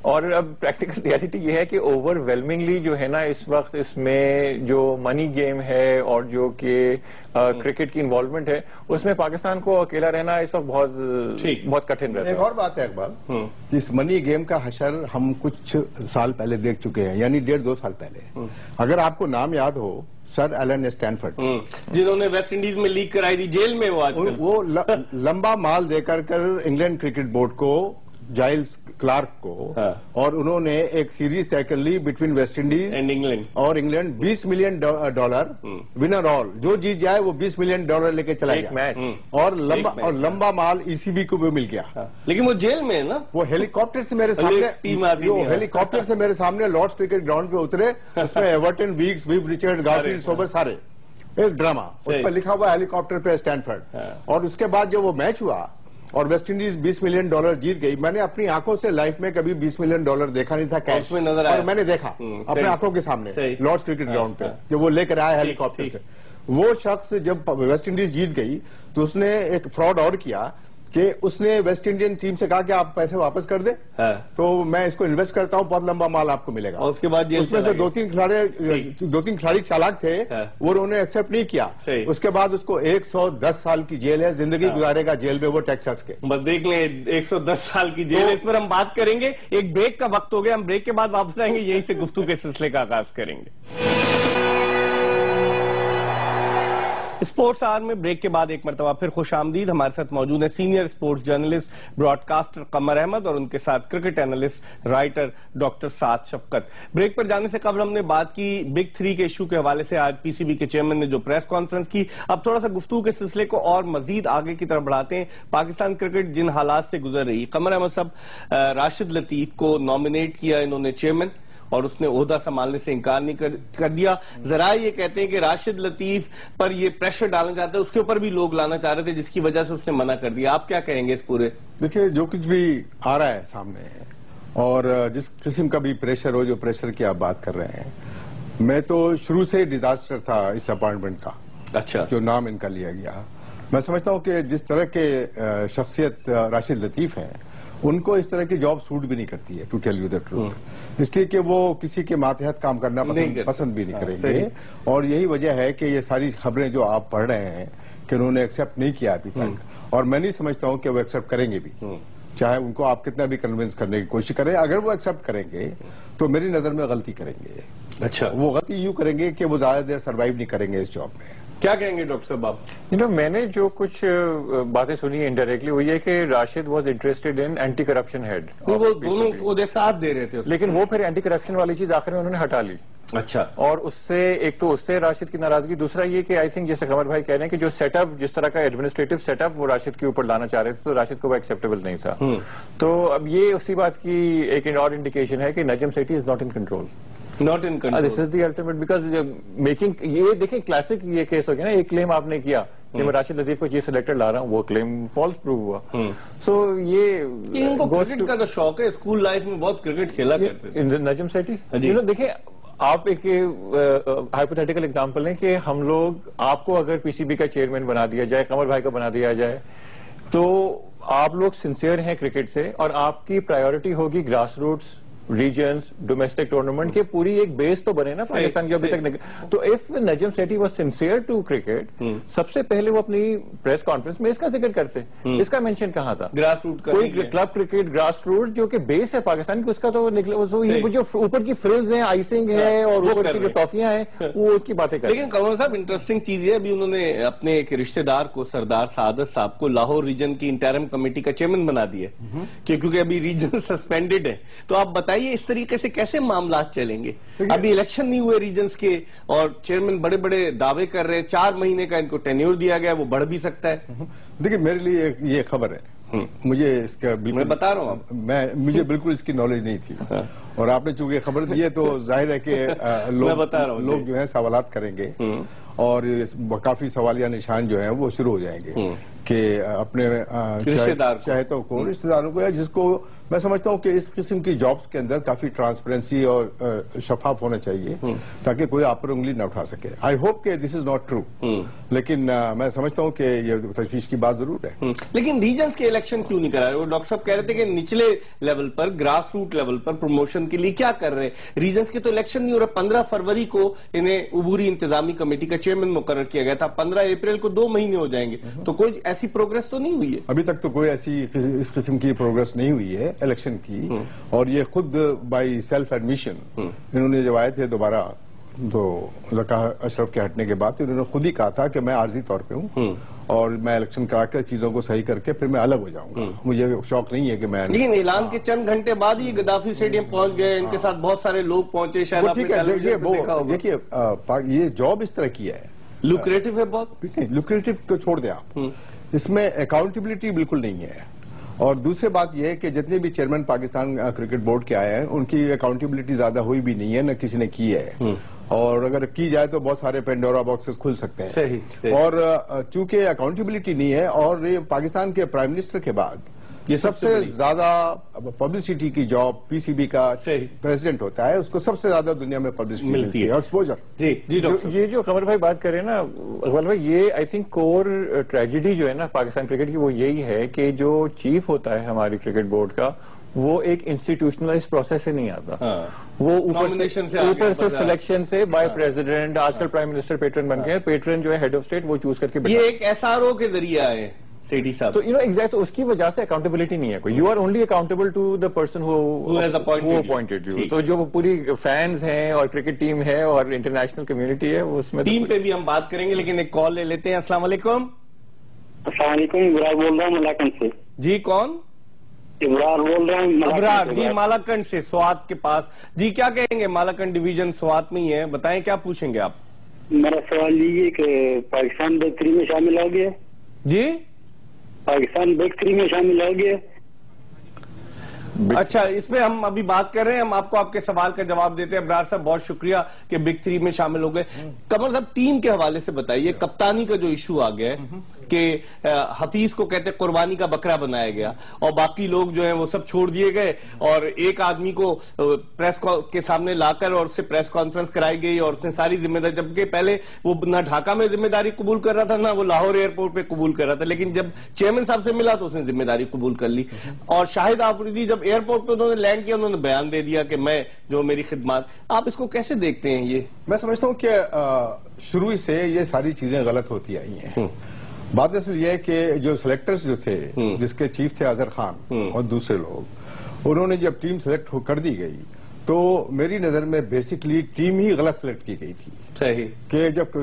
اور اب پریکٹیکل ریالٹی یہ ہے کہ اوور ویلمنگلی جو ہے نا اس وقت اس میں جو منی گیم ہے اور جو کہ کرکٹ کی انوالومنٹ ہے اس میں پاکستان کو اکیلا رہنا اس وقت بہت کٹھن رہتا ہے۔ ایک اور بات ہے اقبال، اس منی گیم کا حشر ہم کچھ سال پہلے دیکھ چکے ہیں، یعنی 1.5-2 سال پہلے۔ اگر آپ کو نام یاد ہو، سر ایلن اسٹینفرڈ، جنہوں نے ویسٹ انڈیز میں لیگ کرائی تھی، جیل میں وہ لمبا مال دے کر انگلینڈ کرکٹ بورڈ کو، جائلز کلارک کو، اور انہوں نے ایک سیریز طے کر لی بٹوین ویسٹ انڈیز اور انگلینڈ، $20 ملین ونر آل، جو جیت جائے وہ $20 ملین لے کے چلا گیا، اور لمبا مال ای سی بی کو بھی مل گیا۔ لیکن وہ جیل میں ہے نا، وہ ہیلی کاپٹر سے میرے سامنے لارڈس کرکٹ گراؤنڈ پہ اترے، اس میں Everton, Weekes, Viv, Richard, Garfield, Sober, سارے ایک ڈرامہ، اس پہ لکھا ہوا ہیلی کاپٹر پہ اسٹینفرڈ۔ اور اس کے بعد جب وہ میچ ہوا اور ویسٹ انڈیز $20 ملین جیت گئی، میں نے اپنی آنکھوں سے لائف میں کبھی $20 ملین دیکھا نہیں تھا کیش، اور میں نے دیکھا اپنے آنکھوں کے سامنے لارڈس کرکٹ گراؤنڈ پہ جب وہ لے کر آیا ہیلی کاپٹر سے۔ وہ شخص جب ویسٹ انڈیز جیت گئی تو اس نے ایک فراڈ اور کیا کہ اس نے ویسٹ انڈین ٹیم سے کہا کہ آپ پیسے واپس کر دیں تو میں اس کو انویسٹ کرتا ہوں، بہت لمبا مال آپ کو ملے گا۔ اس کے بعد اس میں سے 2-3 کھلاڑی چالاک تھے، وہ انہوں نے ایکسپٹ نہیں کیا۔ اس کے بعد اس کو 110 سال کی جیل ہے، زندگی گزارے گا جیل میں، وہ ٹیکساس کے۔ بس دیکھ لیں، 110 سال کی جیل، اس پر ہم بات کریں گے۔ ایک بریک کا وقت ہو گیا، ہم بریک کے بعد واپس آئیں گے، یہیں سے گفتگو کے سلسلے کا آغاز کریں گے۔ اسپورٹس آور میں بریک کے بعد ایک مرتبہ پھر خوش آمدید۔ ہمارے ساتھ موجود ہیں senior sports journalist broadcaster Qamar Ahmed اور ان کے ساتھ cricket analyst writer doctor Saad Shafqat. Break پر جانے سے قبل ہم نے بات کی بگ 3 کے ایشو کے حوالے سے، آج پی سی بی کے چیئرمین نے جو پریس کانفرنس کی۔ اب تھوڑا سا گفتگو کے سلسلے کو اور مزید آگے کی طرف بڑھاتے ہیں۔ پاکستان کرکٹ جن حالات سے گزر رہی، قمر احمد صاحب، راشد لطیف کو نامنیٹ کیا انہوں نے چیئرمین، اور اس نے عہدہ سنبھالنے سے انکار نہیں کر دیا۔ ذرائع یہ کہتے ہیں کہ راشد لطیف پر یہ پریشر ڈالنا چاہتے ہیں، اس کے اوپر بھی لوگ لانا چاہ رہے تھے، جس کی وجہ سے اس نے منع کر دیا۔ آپ کیا کہیں گے اس پورے؟ دیکھیں، جو کچھ بھی آ رہا ہے سامنے اور جس قسم کا بھی پریشر ہو، جو پریشر کی آپ بات کر رہے ہیں، میں تو شروع سے ڈیزاسٹر تھا اس اپائنٹمنٹ کا، اچھا، جو نام ان کا لیا گیا۔ میں سمجھتا ہوں کہ جس طرح کے شخصیت راشد لطیف ہیں، ان کو اس طرح کی جاب سوٹ بھی نہیں کرتی ہے, to tell you the truth, اس لیے کہ وہ کسی کے ماتحت کام کرنا پسند بھی نہیں کریں گے. اور یہی وجہ ہے کہ یہ ساری خبریں جو آپ پڑھ رہے ہیں کہ انہوں نے ایکسپٹ نہیں کیا ابھی تک, اور میں نہیں سمجھتا ہوں کہ وہ ایکسپٹ کریں گے بھی, چاہے ان کو آپ کتنا بھی کنونس کرنے کی کوشش کریں. اگر وہ ایکسپٹ کریں گے تو میری نظر میں غلطی کریں گے. اچھا, وہ غلطی یوں کریں گے کہ وہ زیادہ دیر سروائیو نہیں کریں گے اس جاب میں. کیا کہیں گے ڈاکٹر صاحب آپ؟ میں نے جو کچھ باتیں سنی انڈائریکٹلی وہ یہ کہ Rashid was interested in anti corruption head, وہ دونوں کو ساتھ دے رہے تھے, لیکن وہ پھر اینٹی کرپشن والی چیز آخر میں انہوں نے ہٹا لی. اچھا, اور اس سے ایک تو اس سے راشد کی ناراضگی, دوسرا یہ کہ آئی تھنک جیسے قمر بھائی کہہ رہے ہیں کہ جو سیٹ اپ, جس طرح کا ایڈمنسٹریٹو سیٹ اپ وہ راشد کے اوپر لانا چاہ رہے تھے تو راشد کو وہ ایکسیپٹیبل نہیں تھا. تو اب یہ اسی بات کی ایک اور انڈیکیشن ہے کہ Najam Sethi is not in control. Not in control. This is the ultimate, because making, یہ دیکھیں کلاسک یہ کیس ہو گیا نا, ایک کلیم آپ نے کیا کہ میں راشد لطیف کو چیف سلیکٹر لا رہا ہوں, وہ کلیم فالس پروو ہوا. سو یہ ان کو کرکٹ کا شوق ہے, اسکول لائف میں بہت کرکٹ کھیلا کرتے تھے. نجم سیٹھی دیکھیں آپ ایک ہائپوتھیٹیکل ایگزامپل ہے کہ ہم لوگ آپ کو اگر پی سی بی کا چیئرمین بنا دیا جائے, قمر بھائی کو بنا دیا جائے, تو آپ لوگ سنسیئر ہیں کرکٹ سے اور آپ کی پرائیورٹی ہوگی grass roots, regions, domestic tournament کے پوری ایک بیس تو بنے نا پاکستان کی ابھی تک. تو if Najam Sethi was sincere to cricket, سب سے پہلے وہ اپنی پریس کانفرنس میں اس کا ذکر کرتے. اس کا مینشن کہاں تھا؟ گراس روٹ کا, کوئی کلب کرکٹ گراس روٹ جو کہ بیس ہے پاکستان کی, اس کا تو نکلا جو اوپر کی فریلز ہیں, آئسنگ ہے اور اوپر کی جو ٹافیاں ہیں وہ اس کی باتیں کرتے. لیکن قمر صاحب انٹرسٹنگ چیز یہ, ابھی انہوں نے اپنے ایک رشتہ دار کو سردار سعادت صاحب کو لاہور ریجن کی انٹرم کمیٹی کا چیئرمین بنا دیا کیونکہ ابھی ریجن سسپینڈڈ ہے. تو آپ بتائیے اس طریقے سے کیسے معاملات چلیں گے؟ ابھی الیکشن نہیں ہوئے ریجنز کے اور چیئرمین بڑے بڑے دعوے کر رہے ہیں, 4 مہینے کا ان کو ٹینیور دیا گیا, وہ بڑھ بھی سکتا ہے. دیکھیں میرے لیے یہ خبر ہے, مجھے اس کا میں بتا رہا ہوں, مجھے بالکل اس کی نالج نہیں تھی, اور آپ نے چونکہ خبر دی ہے تو ظاہر ہے کہ لوگ جو ہیں سوالات کریں گے اور کافی سوالیہ نشان جو ہیں وہ شروع ہو جائیں گے کہ اپنے چاہے تو رشتہ داروں کو, یا جس کو میں سمجھتا ہوں کہ اس قسم کی جابز کے اندر کافی ٹرانسپیرنسی اور شفاف ہونا چاہیے تاکہ کوئی آپ پر انگلی نہ اٹھا سکے. آئی ہوپ کہ دس از ناٹ ٹرو, لیکن میں سمجھتا ہوں کہ یہ تشویش کی بات ضرور ہے. لیکن ریجنز کے الیکشن کیوں نہیں کرا رہے؟ وہ ڈاکٹر صاحب کہہ رہے تھے کہ نچلے لیول پر, گراس روٹ لیول پر پروموشن کے لیے کیا کر رہے ہیں. ریجنز کے تو الیکشن نہیں ہو رہا. 15 فروری کو انہیں عبوری انتظامی کمیٹی کا چیئرمین مقرر کیا گیا تھا, 15 اپریل کو 2 مہینے ہو جائیں گے. تو کوئی ایسی پروگرس تو نہیں ہوئی ہے ابھی تک؟ تو کوئی ایسی اس قسم کی پروگرس نہیں ہوئی ہے الیکشن کی, اور یہ خود بائی سیلف ایڈمیشن انہوں نے جب آئے تھے دوبارہ تو ذکا اشرف کے ہٹنے کے بعد انہوں نے خود ہی کہا تھا کہ میں عارضی طور پہ ہوں اور میں الیکشن کرا کر چیزوں کو صحیح کر کے پھر میں الگ ہو جاؤں گا. مجھے شوق نہیں ہے کہ میں, لیکن اعلان کے چند گھنٹے بعد ہی گدافی اسٹیڈیم پہنچ گئے, ان کے ساتھ بہت سارے لوگ پہنچے. شاید دیکھیے یہ جاب اس طرح کی ہے, لوکریٹو ہے بہت. لوکریٹو کو چھوڑ دیں آپ, اس میں اکاؤنٹیبلٹی بالکل نہیں ہے. اور دوسری بات یہ ہے کہ جتنے بھی چیئرمین پاکستان کرکٹ بورڈ کے آئے ہیں ان کی اکاؤنٹیبلٹی زیادہ ہوئی بھی نہیں ہے, نہ کسی نے کی ہے, اور اگر کی جائے تو بہت سارے پینڈورا باکسز کھل سکتے ہیں. اور چونکہ اکاؤنٹیبلٹی نہیں ہے, اور یہ پاکستان کے پرائم منسٹر کے بعد یہ سب سے زیادہ پبلسٹی کی جاب پی سی بی کا پریزیڈنٹ ہوتا ہے, اس کو سب سے زیادہ دنیا میں پبلسٹی ملتی ہے, ایکسپوجر. یہ جو قمر بھائی بات کریں نا اقبال بھائی, یہ آئی تھنک کور ٹریجڈی جو ہے نا پاکستان کرکٹ کی وہ یہی ہے کہ جو چیف ہوتا ہے ہماری کرکٹ بورڈ کا وہ ایک انسٹیٹیوشنلائز پروسیس سے نہیں آتا, وہ اوپر سے سلیکشن سے بائی پریزیڈنٹ. آج کل پرائم منسٹر پیٹرن بن گئے, پیٹرن جو ہے ہیڈ آف اسٹیٹ وہ چوز کر کے, یہ ایک ایس آر او کے ذریعے آئے سیٹھی صاحب. تو ایگزیکٹ اس کی وجہ سے اکاؤنٹیبلٹی نہیں ہے کوئی. You are only accountable to the person who appointed you. تو جو پوری فینز ہیں اور کرکٹ ٹیم ہے اور انٹرنیشنل کمیونٹی ہے اس میں ٹیم پہ بھی ہم بات کریں گے, لیکن ایک کال لے لیتے ہیں. السلام علیکم. السلام علیکم, ابرار بول رہا ہوں ملاکنڈ سے. جی کون؟ ابرار بول رہا ہوں. ابرار جی, مالاکنڈ سے, سوات کے پاس. جی کیا کہیں گے؟ مالاکنڈ ڈویژن سوات میں ہی ہے, بتائیں کیا پوچھیں گے آپ؟ میرا سوال یہ ہے کہ پاکستان بیگ 3 میں شامل ہو گیا. جی پاکستان بیگ 3 میں شامل ہو گیا. اچھا، اس میں ہم ابھی بات کر رہے ہیں، ہم آپ کو آپ کے سوال کا جواب دیتے ہیں. ابرار صاحب بہت شکریہ کہ بگ 3 میں شامل ہو گئے. قمر صاحب ٹیم کے حوالے سے بتائیے، کپتانی کا جو ایشو آ گیا ہے کہ حفیظ کو کہتے قربانی کا بکرا بنایا گیا اور باقی لوگ جو ہیں وہ سب چھوڑ دیے گئے اور ایک آدمی کو پریس کے سامنے لا کر اور اس سے پریس کانفرنس کرائی گئی اور اس نے ساری ذمہ داری، جبکہ پہلے وہ نہ ڈھاکہ میں ذمہ داری قبول کر رہا تھا نہ وہ لاہور ایئرپورٹ پہ قبول کر رہا تھا، لیکن جب چیئرمین صاحب سے ملا تو اس نے ذمہ داری قبول کر لی. اور شاہد آفریدی جب ایئرپورٹ پہ انہوں نے لینڈ کیا، انہوں نے بیان دے دیا کہ میں جو میری خدمات. آپ اس کو کیسے دیکھتے ہیں؟ یہ میں سمجھتا ہوں کہ شروع سے یہ ساری چیزیں غلط ہوتی آئی ہیں. بات اصل یہ ہے کہ جو سلیکٹرز جو تھے، جس کے چیف تھے اظہر خان اور دوسرے لوگ، انہوں نے جب ٹیم سلیکٹ کر دی گئی تو میری نظر میں بیسکلی ٹیم ہی غلط سلیکٹ کی گئی تھی. صحیح کہ جب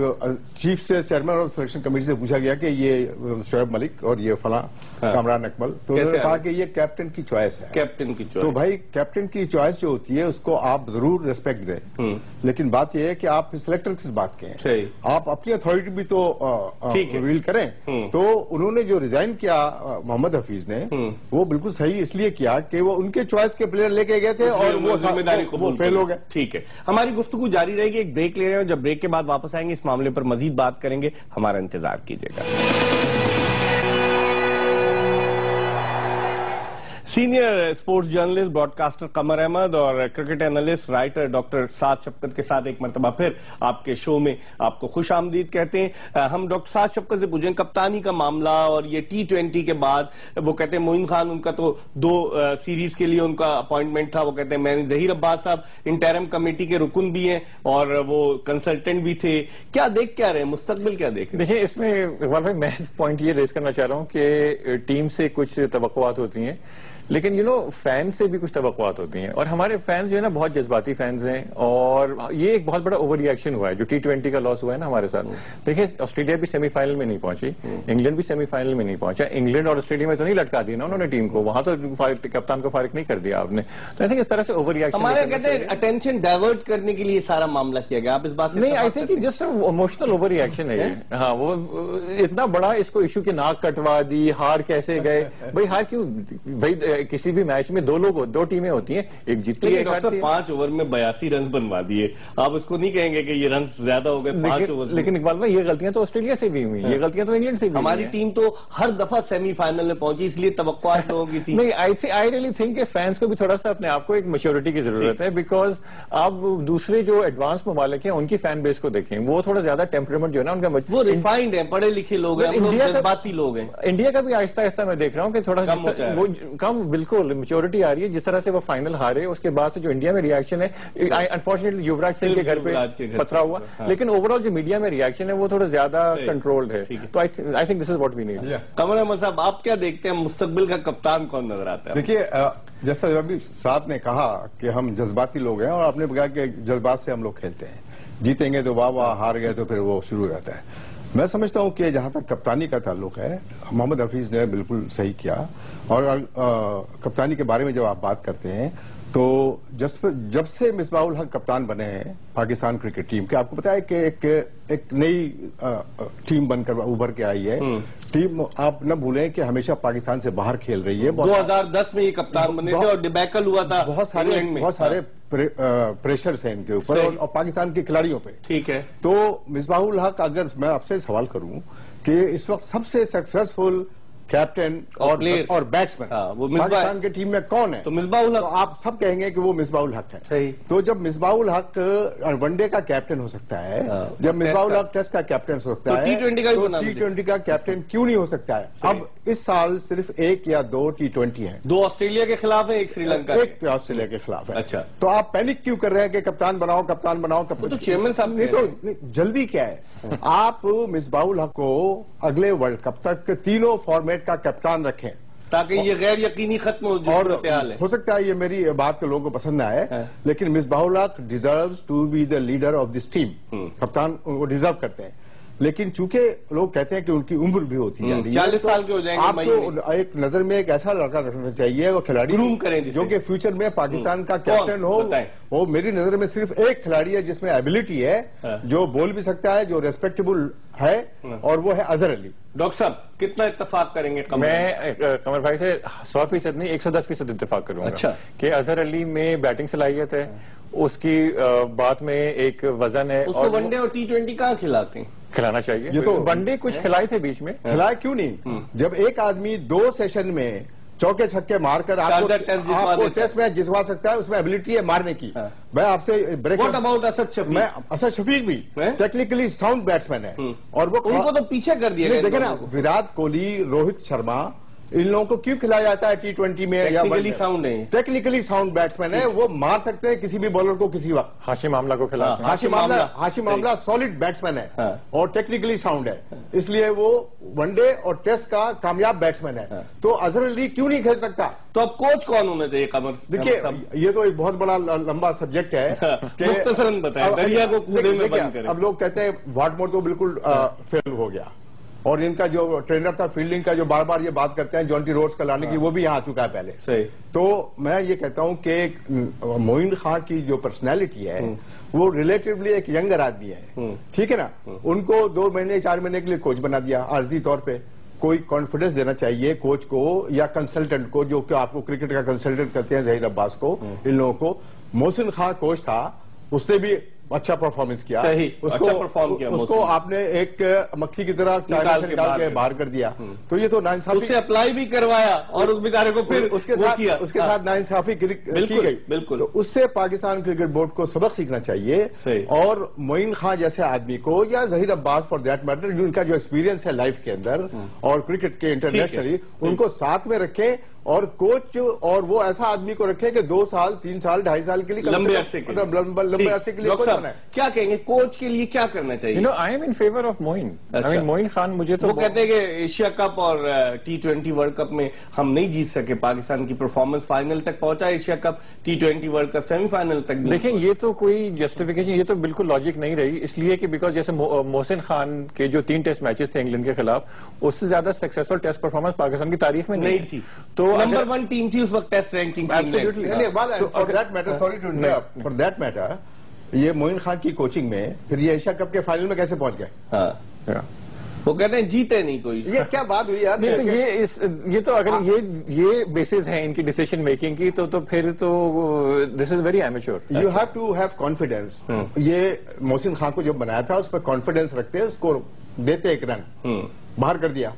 چیف سے چیئرمین آف سلیکشن کمیٹی سے پوچھا گیا کہ یہ شعیب ملک اور یہ فلاں کامران اقبال، تو انہوں نے کہا کہ یہ کیپٹن کی چوائس ہے. کیپٹن کی چوائس. تو بھائی کیپٹن کی چوائس جو ہوتی ہے اس کو آپ ضرور ریسپیکٹ دیں، لیکن بات یہ ہے کہ آپ سلیکٹر کس بات کے ہیں، آپ اپنی اتھارٹی بھی تو ویل کریں. تو انہوں نے جو ریزائن کیا محمد حفیظ نے، وہ بالکل صحیح اس لیے کیا کہ وہ ان کے چوائس کے پلیئر لے کے گئے تھے اور وہ فیل ہو گئے. ٹھیک ہے، ہماری گفتگو جاری رہے گی، ایک بریک لے رہے ہیں، جب بریک کے بعد واپس آئیں گے اس معاملے پر مزید بات کریں گے. ہمارا انتظار کیجیے گا. Senior sports journalist broadcaster Qamar Ahmed اور cricket analyst writer doctor Saad Shafqat کے ساتھ ایک مرتبہ پھر آپ کے شو میں آپ کو خوش آمدید کہتے ہیں. ہم ڈاکٹر سعد شفقت سے پوچھیں کپتانی کا معاملہ اور یہ T20 کے بعد وہ کہتے ہیں معین خان ان کا تو 2 سیریز کے لیے ان کا اپوائنٹمنٹ تھا، وہ کہتے ہیں میں ظہیر عباس صاحب انٹرم کمیٹی کے رکن بھی ہیں اور وہ کنسلٹنٹ بھی تھے. کیا دیکھ کیا رہے ہیں، مستقبل کیا دیکھ رہے ہیں؟ دیکھیں اس میں اقبال بھائی میں پوائنٹ یہ ریز کرنا چاہ رہا ہوں کہ ٹیم سے کچھ توقعات ہوتی ہیں، لیکن فین سے بھی کچھ توقعات ہوتی ہیں، اور ہمارے فینز جو ہے نا بہت جذباتی فینز ہیں، اور یہ ایک بہت بڑا اوور ری ایکشن ہوا ہے جو T20 کا لاس ہوا ہے نا ہمارے ساتھ. دیکھیں آسٹریلیا بھی سیمی فائنل میں نہیں پہنچی، انگلینڈ بھی سیمی فائنل میں نہیں پہنچا. انگلینڈ اور آسٹریلیا میں تو نہیں لٹکا دیا نا انہوں نے ٹیم کو، وہاں تو کپتان کو فارغ نہیں کر دیا آپ نے. تو آئی تھنک اس طرح سے اوور ری ایکشن ہمارے کہتے ہیں اٹینشن ڈائیورٹ کرنے کے لیے سارا معاملہ کیا گیا. آپ اس بات سے نہیں، I think just emotional over reaction ہے. ہاں وہ اتنا بڑا اس کو ایشو کی ناک کٹوا دی، ہار کیسے گئے بھائی، ہار کیوں بھائی؟ کسی بھی میچ میں 2 ٹیمیں ہوتی ہیں، ایک جیتتی ہے. 5 اوور میں 82 رنز بنوا دیے، آپ اس کو نہیں کہیں گے کہ یہ رنز زیادہ ہو گئے 5 اوور. لیکن اقبال بھائی یہ غلطیاں تو آسٹریلیا سے بھی ہوئی، یہ غلطیاں تو انگلینڈ سے بھی. ہماری ٹیم تو ہر دفعہ سیمی فائنل میں پہنچی، اس لیے توقعات لوگوں کی تھی. نہیں، آئی ریئلی تھنک کہ فینس کو بھی تھوڑا سا اپنے آپ کو ایک میچورٹی کی ضرورت ہے، بیکاز آپ دوسرے جو ایڈوانس ممالک ہیں ان کی فین بیس کو دیکھیں، وہ تھوڑا زیادہ ٹیمپرمنٹ جو ہے نا ان کا، وہ ریفائنڈ ہیں، پڑھے لکھے لوگ ہیں، جذباتی لوگ ہیں. انڈیا کا بھی آہستہ آہستہ میں دیکھ رہا ہوں کہ تھوڑا وہ کم بالکل میچورٹی آ رہی ہے. جس طرح سے وہ فائنل ہارے اس کے بعد سے جو انڈیا میں ری ایکشن ہے، انفارچونیٹلی یووراج سنگھ کے گھر پہ پتھرا ہوا، لیکن اوور آل جو میڈیا میں ری ایکشن ہے وہ تھوڑا زیادہ کنٹرولڈ ہے. تو I think this is what we need. Qamar Ahmed صاحب آپ کیا دیکھتے ہیں، مستقبل کا کپتان کون نظر آتا ہے؟ دیکھیے جیسا ابھی سعد نے کہا کہ ہم جذباتی لوگ ہیں، اور آپ نے کہا کہ جذبات سے ہم لوگ کھیلتے ہیں، جیتیں گے تو واہ واہ، ہار گئے تو پھر وہ شروع ہو جاتا ہے. میں سمجھتا ہوں کہ جہاں تک کپتانی کا تعلق ہے، محمد حفیظ نے بالکل صحیح کیا. اور کپتانی کے بارے میں جب آپ بات کرتے ہیں تو جب سے مصباح الحق کپتان بنے ہیں پاکستان کرکٹ ٹیم کے، آپ کو پتا ہے کہ ایک نئی ٹیم بن کر ابھر کے آئی ہے. ٹیم آپ نہ بھولیں کہ ہمیشہ پاکستان سے باہر کھیل رہی ہے. 2010 میں یہ کپتان بنے تھے اور ڈیبیکل ہوا تھا بہت سارے پریشرز ہیں ان کے اوپر اور پاکستان کے کھلاڑیوں پہ. ٹھیک ہے. تو مصباح الحق اگر میں آپ سے سوال کروں کہ اس وقت سب سے سکسیسفل کیپٹن اور بیٹسمین پاکستان کی ٹیم میں کون ہے، تو مصباح الحق. آپ سب کہیں گے کہ وہ مصباح الحق ہے. تو جب مصباح الحق ون ڈے کا کیپٹن ہو سکتا ہے، جب مصباح الحق ٹیسٹ کا کیپٹن ہو سکتا ہے، تو T20 کا کیپٹن کیوں نہیں ہو سکتا ہے؟ اب اس سال صرف 1 یا 2 T20 ہیں، 2 آسٹریلیا کے خلاف ہے، 1 سری لنکا، 1 آسٹریلیا کے خلاف ہے. اچھا، تو آپ پینک کیوں کر رہے ہیں کہ کپتان بناؤ کپتان بناؤ کپتان؟ تو چیئرمین صاحب نہیں، تو جلدی کیا ہے؟ آپ مصباح الحق کو اگلے ورلڈ کپ تک 3 فارمیٹ کا کپتان رکھیں تاکہ یہ غیر یقینی ختم ہو جائے. اور ہو سکتا ہے یہ میری بات لوگوں کو پسند نہ آئے، لیکن Misbah ul-Haq deserves to be the leader of this team. کپتان وہ ڈیزرو کرتے ہیں. لیکن چونکہ لوگ کہتے ہیں کہ ان کی عمر بھی ہوتی ہے 40 سال کے ہو جائیں گے، آپ کو ایک نظر میں ایک ایسا لڑکا رکھنا چاہیے وہ کھلاڑی جو کہ فیوچر میں پاکستان کا کیپٹن ہو. وہ میری نظر میں صرف ایک کھلاڑی ہے جس میں ایبلٹی ہے، جو بول بھی سکتا ہے، جو ریسپیکٹیبل ہے، اور وہ ہے اظہر علی. ڈاکٹر صاحب کتنا اتفاق کریں گے؟ میں قمر بھائی سے 100% نہیں 110% اتفاق کروں گا. اچھا. کہ اظہر علی میں بیٹنگ صلاحیت ہے، اس کی بات میں ایک وزن ہے. اس کو ون ڈے اور T20 کہاں کھلاتے ہیں؟ کھلانا چاہیے. یہ تو ون ڈے کچھ کھلائے تھے بیچ میں. کھلائے کیوں نہیں؟ جب ایک آدمی 2 سیشن میں چوکے چھکے مار کر آپ کو ٹیسٹ میچ جتوا سکتا ہے، اس میں ایبلٹی ہے مارنے کی. میں آپ سے بریک واٹ اباؤٹ اسد شفیق؟ میں اسد شفیق بھی ٹیکنیکلی ساؤنڈ بیٹسمین ہے، اور وہ ان کو تو پیچھے کر دیا گیا. دیکھیں نا، وراٹ کوہلی، روہت شرما، ان لوگوں کو کیوں کھلایا جاتا ہے T20 میں؟ ٹیکنیکلی ساؤنڈ بیٹسمین ہے، وہ مار سکتے ہیں کسی بھی بالر کو کسی وقت. ہاشم آملہ کو کھلاتے ہیں. ہاشم آملہ سالڈ بیٹسمین ہے اور ٹیکنیکلی ساؤنڈ ہے، اس لیے وہ ون ڈے اور ٹیسٹ کا کامیاب بیٹسمین ہے. تو اظہر علی کیوں نہیں کھیل سکتا؟ تو اب کوچ کون ہونا چاہیے قمر؟ دیکھیے یہ تو ایک بہت بڑا لمبا سبجیکٹ ہے. مختصراً بتائیں، دریا کو کودے میں بند کریں. اب لوگ کہتے ہیں واٹمور تو بالکل فیل ہو گیا، اور ان کا جو ٹرینر تھا فیلڈنگ کا، جو بار بار یہ بات کرتے ہیں جونٹی روڈز کا لانے کی، وہ بھی یہاں آ چکا ہے پہلے. صحیح. تو میں یہ کہتا ہوں کہ معین خان کی جو پرسنالٹی ہے وہ ریلیٹیولی ایک ینگر آدمی ہے، ٹھیک ہے نا. ان کو 2 مہینے 4 مہینے کے لیے کوچ بنا دیا عارضی طور پہ. کوئی کانفیڈنس دینا چاہیے کوچ کو یا کنسلٹنٹ کو، جو کہ آپ کو کرکٹ کا کنسلٹنٹ کرتے ہیں، ظہیر عباس کو، ان لوگوں کو. محسن خان کوچ تھا، اس نے بھی اچھا پرفارمنس کیا. اس کو آپ نے ایک مکھی کی طرح ڈال کے باہر کر دیا. تو یہ تو ناانصافی، اسے اپلائی بھی کروایا اور اس بیچارے کو پھر اس کے ساتھ ناانصافی کی گئی. بالکل. تو اس سے پاکستان کرکٹ بورڈ کو سبق سیکھنا چاہیے، اور معین خان جیسے آدمی کو، یا ظہیر عباس فار دیٹ میٹر، جو ان کا جو ایکسپیرینس ہے لائف کے اندر اور کرکٹ کے انٹرنیشنلی، ان کو ساتھ میں رکھیں. اور کوچ اور وہ ایسا آدمی کو رکھے کہ 2 سال 3 سال 2.5 سال کے لیے لمبے عرصے کے لیے کیا کہیں گے کوچ کے لیے کیا کرنا چاہیے؟ I am in favour of Moin. Moin Khan مجھے تو وہ کہتے ہیں کہ ایشیا کپ اور T20 ورلڈ کپ میں ہم نہیں جیت سکے. پاکستان کی پرفارمنس فائنل تک پہنچا، Asia cup T20 world cup semi final تک. دیکھیں یہ تو کوئی جسٹیفیکیشن، یہ تو بالکل لاجک نہیں رہی. اس لیے کہ بیکاز جیسے محسن خان کے جو 3 ٹیسٹ میچز تھے انگلینڈ کے خلاف، اس سے زیادہ سکسیسفل ٹیسٹ پرفارمنس پاکستان کی تاریخ میں نہیں تھی. تو نمبر 1 ٹیم اس وقت test ranking. For that matter یہ معین خان کی کوچنگ میں پھر یہ ایشیا کپ کے فائنل میں کیسے پہنچ گئے؟ وہ کہتے ہیں جیتے نہیں کوئی. یہ کیا بات ہوئی یار؟ یہ تو اگر یہ بیسز ہیں ان کی ڈیسیشن میکنگ کی، تو پھر تو this is very amateur. You have to have confidence. یہ محسن خان کو جو بنایا تھا اس پہ کانفیڈینس رکھتے، اس کو دیتے 1 رن باہر کر دیا.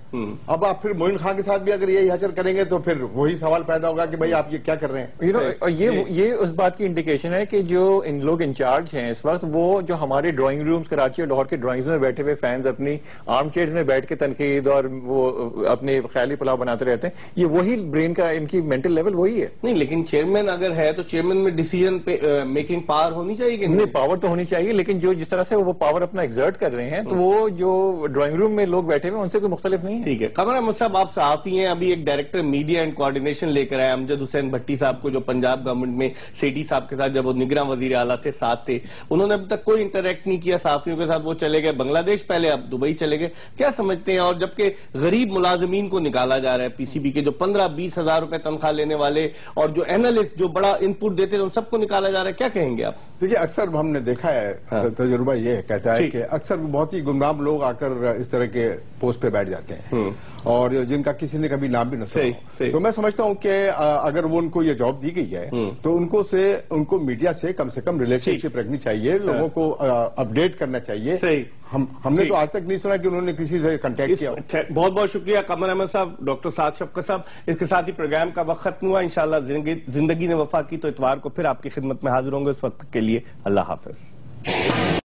اب آپ پھر معین خان کے ساتھ بھی اگر یہی حشر کریں گے تو پھر وہی سوال پیدا ہوگا کہ بھائی آپ یہ کیا کر رہے ہیں. یہ اس بات کی انڈیکیشن ہے کہ جو ان لوگ انچارج ہیں اس وقت، وہ جو ہمارے ڈرائنگ رومز کراچی اور لاہور کے ڈرائنگ میں بیٹھے ہوئے فینز اپنی آرم چیئرز میں بیٹھ کے تنقید اور وہ اپنے خیالی پلاؤ بناتے رہتے ہیں، یہ وہی برین کا ان کی مینٹل لیول وہی ہے. نہیں لیکن چیئرمین اگر ہے تو چیئرمین میں ڈیسیجن میکنگ پاور ہونی چاہیے کہ نہیں؟ پاور تو ہونی چاہیے، لیکن جو جس طرح سے وہ پاور اپنا ایگزرٹ کر رہے ہیں، تو وہ جو ڈرائنگ روم میں لوگ بیٹھے ہوئے ان سے کوئی مختلف نہیں. ٹھیک ہے. قمر احمد صاحب آپ صحافی ہیں، ابھی ایک ڈائریکٹر میڈیا اینڈ کوارڈینیشن لے کر آئے امجد حسین بھٹی صاحب کو، جو پنجاب گورنمنٹ میں سیٹھی صاحب کے ساتھ جب وہ نگراں وزیر اعلیٰ تھے ساتھ تھے. انہوں نے اب تک کوئی انٹریکٹ نہیں کیا صحافیوں کے ساتھ. وہ چلے گئے بنگلہ دیش پہلے، اب دبئی چلے گئے. کیا سمجھتے ہیں؟ اور جبکہ غریب ملازمین کو نکالا جا رہا ہے PCB کے، جو 15-20 ہزار روپے تنخواہ لینے والے اور جو اینالسٹ جو بڑا ان پٹ دیتے ہیں، ان سب کو نکالا جا رہا ہے. کیا کہیں گے آپ؟ دیکھیے اکثر ہم نے دیکھا ہے، تجربہ یہ کہتا ہے کہ اکثر بہت ہی گمنام لوگ آ کر اس طرح کے پوسٹ پہ بیٹھ جاتے ہیں، اور جن کا کسی نے کبھی نام بھی نہ سنا. تو میں سمجھتا ہوں کہ اگر وہ ان کو یہ جاب دی گئی ہے تو ان کو میڈیا سے کم ریلیشن شپ رکھنی چاہیے، لوگوں کو اپڈیٹ کرنا چاہیے. ہم نے تو آج تک نہیں سنا کہ انہوں نے کسی سے کنٹیکٹ کیا. بہت بہت شکریہ قمر احمد صاحب، ڈاکٹر سعد شفقت صاحب. اس کے ساتھ ہی پروگرام کا وقت ختم ہوا. انشاءاللہ زندگی نے وفا کی تو اتوار کو پھر آپ کی خدمت میں حاضر ہوں گے. اس وقت کے لیے اللہ حافظ.